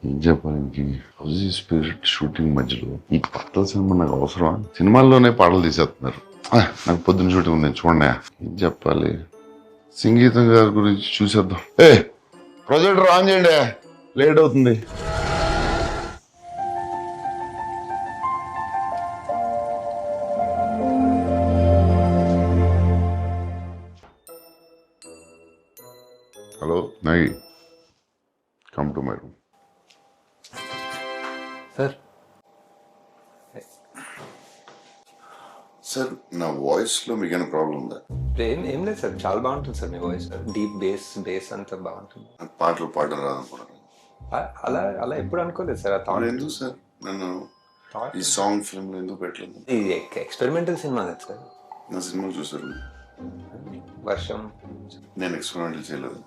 ఏం చెప్పాలి housie spirit shooting మధ్యలో ఈ పాటల సినిమా నాకు అవసరమా? సినిమాల్లోనే పాటలు తీసేస్తున్నారు. నాకు పొద్దున్న షూటింగ్ ఉంది చూడండి. ఏం చెప్పాలి? సంగీతం గారి గురించి చూసేద్దాం. ప్రొజెక్టర్ ఆన్ చేయండి, లేట్ అవుతుంది. Hello Nagi, come to my room. Sir sir, నా వాయిస్ లో మీకు ఏమైనా ప్రాబ్లం ఉందా? ఏం లేదు సార్, చాలా బాగుంటుంది సార్ మీ వాయిస్. డీప్ బేస్ అంతా బాగుంటుంది. పాటలు పాడడం రాదనుకున్నాను. అలా ఎప్పుడు అనుకోలేదు సార్. ఎందుకు సార్ నన్ను ఈ సాంగ్ ఫిల్మ్ లో ఎందుకు పెట్టలేదు? ఇది ఎక్స్పెరిమెంటల్ సినిమా కదా సార్. నా సినిమాలు చూసారు? వర్షం నేను ఎక్స్పెరిమెంటల్ చేయలేదు.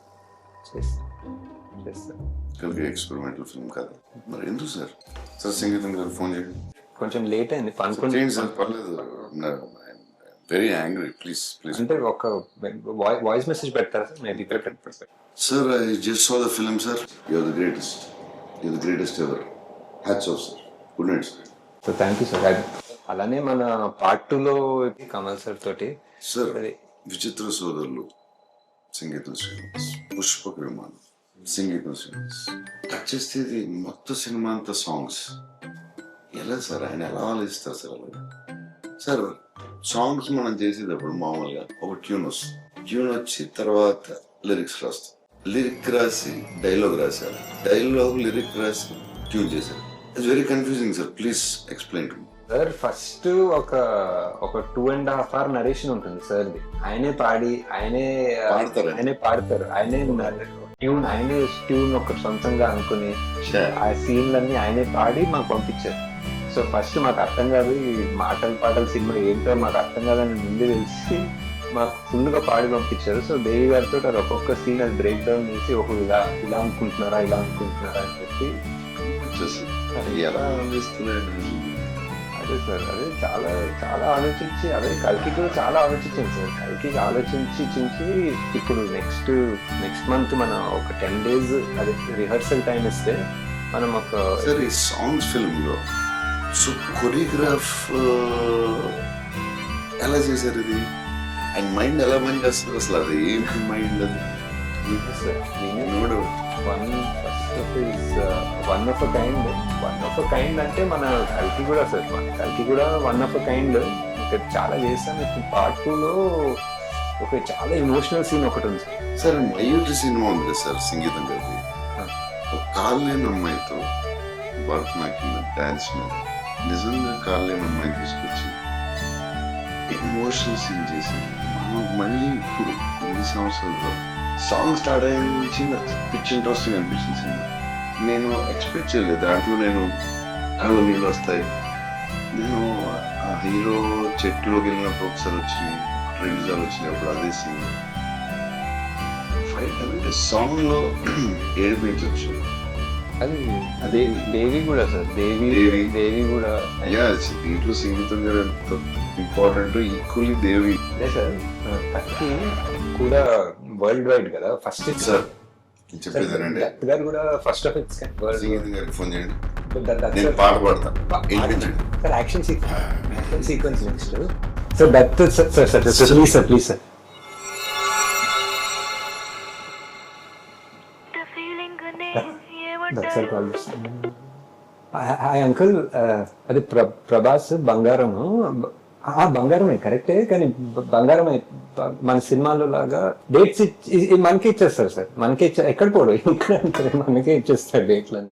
కలిగి ఎక్స్పెరిమెంటల్ ఫిల్మ్ కాదు. మరి ఎందుకు సార్? సార్ సంగీతం గారు ఫోన్ చేయండి. కొంచెం లేట్ అయింది. చేయండి సార్, పర్లేదు. Very angry. Please please. అంటే ఒక వాయిస్ మెసేజ్ పెడతారా సార్? మేబీ పెడతారు. Sir, I just saw the film sir. You're the greatest. You're the greatest ever. Hats off sir. Good night sir. So thank you sir. అలానే మన part 2లో Kamal sir తోటి sir విచిత్ర సోదరులు సంగీతం శ్రీనివాస్, పుష్పక విమానం సంగీతం శ్రీనివాస్. టచ్ చేస్తే ఇది మొత్తం సినిమా అంతా సాంగ్స్. ఎలా సార్ ఆయన ఎలా ఆలోచిస్తారు సార్? అలాగే సార్, సాంగ్స్ మనం చేసేటప్పుడు మామూలుగా ఒక ట్యూన్ వస్తుంది. ట్యూన్ వచ్చి తర్వాత లిరిక్స్ రాస్తాం. లిరిక్ రాసి డైలాగ్ రాశారు. డైలాగ్ లిరిక్ రాసి ట్యూన్ చేశారు. It's very confusing sir. Please explain to me. Sir first ఒక 2.5 hour నరేషన్ ఉంటుంది సార్. ఆయనే పాడి ఆయనే పాడతారు. ఆయనే ట్యూన్ ఒక సొంతంగా అనుకుని ఆ సీన్లన్నీ ఆయనే పాడి మాకు పంపించారు. సో ఫస్ట్ మాకు అర్థం కాదు, ఈ పాటల సినిమా ఏంటో మాకు అర్థం కాదని ముందే తెలిసి మాకు ఫుల్ గా పాడి పంపించారు. సో దేవి గారితో అది ఒక్కొక్క సీన్ అది బ్రేక్ డౌన్ చేసి ఇలా అనుకుంటున్నారా అని చెప్పి ఎలా అనిపిస్తున్నాడు? అదే సార్, అదే చాలా చాలా ఆలోచించి, అదే కల్కి కూడా చాలా ఆలోచించాను సార్. కల్కి ఆలోచించి ఇప్పుడు నెక్స్ట్ మంత్ మనం ఒక 10 days అదే రిహర్సల్ టైం ఇస్తే మనం ఒక సార్ ఈ సాంగ్స్ ఫిల్మ్ లో సో కొరియోగ్రాఫ్ ఎలా చేశారు? ఇది అండ్ మైండ్ ఎలా పని చేస్తారు అసలు? అది ఏంటి మైండ్? అది వన్ ఆఫ్ అ కైండ్ అంటే మన కల్కి కూడా సార్, కల్కి కూడా వన్ ఆఫ్ అ కైండ్. ఇక్కడ చాలా చేస్తాం. ఇప్పుడు పార్ట్ 2లో ఒక చాలా ఎమోషనల్ సీన్ ఒకటి ఉంది సార్. సార్ మయూరి సినిమా ఉంది కదా సార్ సంగీతం గారి, ఒక కాలు లేని అమ్మాయితో భరతనాట్యం డాన్స్ మీద నిజంగా కాలు లేని అమ్మాయిని తీసుకొచ్చి ఎమోషనల్ సీన్ చేసి మనం మళ్ళీ ఇప్పుడు 10 సంవత్సరాలు సాంగ్ స్టార్ట్ అయిన నుంచి నాకు పిచ్ ఇంట్రెస్టింగ్ అనిపించింది సినిమా. నేను ఎక్స్పెక్ట్ చేయలేదు దాంట్లో నేను కళ్ళు నీళ్ళు వస్తాయి. నేను ఆ హీరో చెట్టులోకి వెళ్ళినప్పుడు ఒకసారి వచ్చినాయి, 2 సార్లు వచ్చినప్పుడు అదే సీన్ ఫైట్ అంటే సాంగ్ లో ఏడిపించవచ్చు. అదే దేవి కూడా సార్, దేవి కూడా దీంట్లో సంగీతం గారు ఎంత ఇంపార్టెంట్, ఈక్వల్లీ దేవి. అదే సార్, కల్కి కూడా వరల్డ్ వైడ్ కదా ఫస్ట్ సార్. చెప్పేదానండి గారు కూడా ఫస్ట్ ఆఫ్ ఇట్స్ సంగీతం గారికి ఫోన్ చేయండి, నేను పాట పాడతాను. Sir action sequence next sir. That sir please sir. Hi uncle, అది ప్రభాస్ బంగారము. బంగారమే కరెక్టే, కానీ బంగారమే మన సినిమాలో లాగా డేట్స్ మనకే ఇచ్చేస్తారు సార్. మనకే ఎక్కడ పోడు ఇక్కడ మనకే ఇచ్చేస్తారు డేట్లని.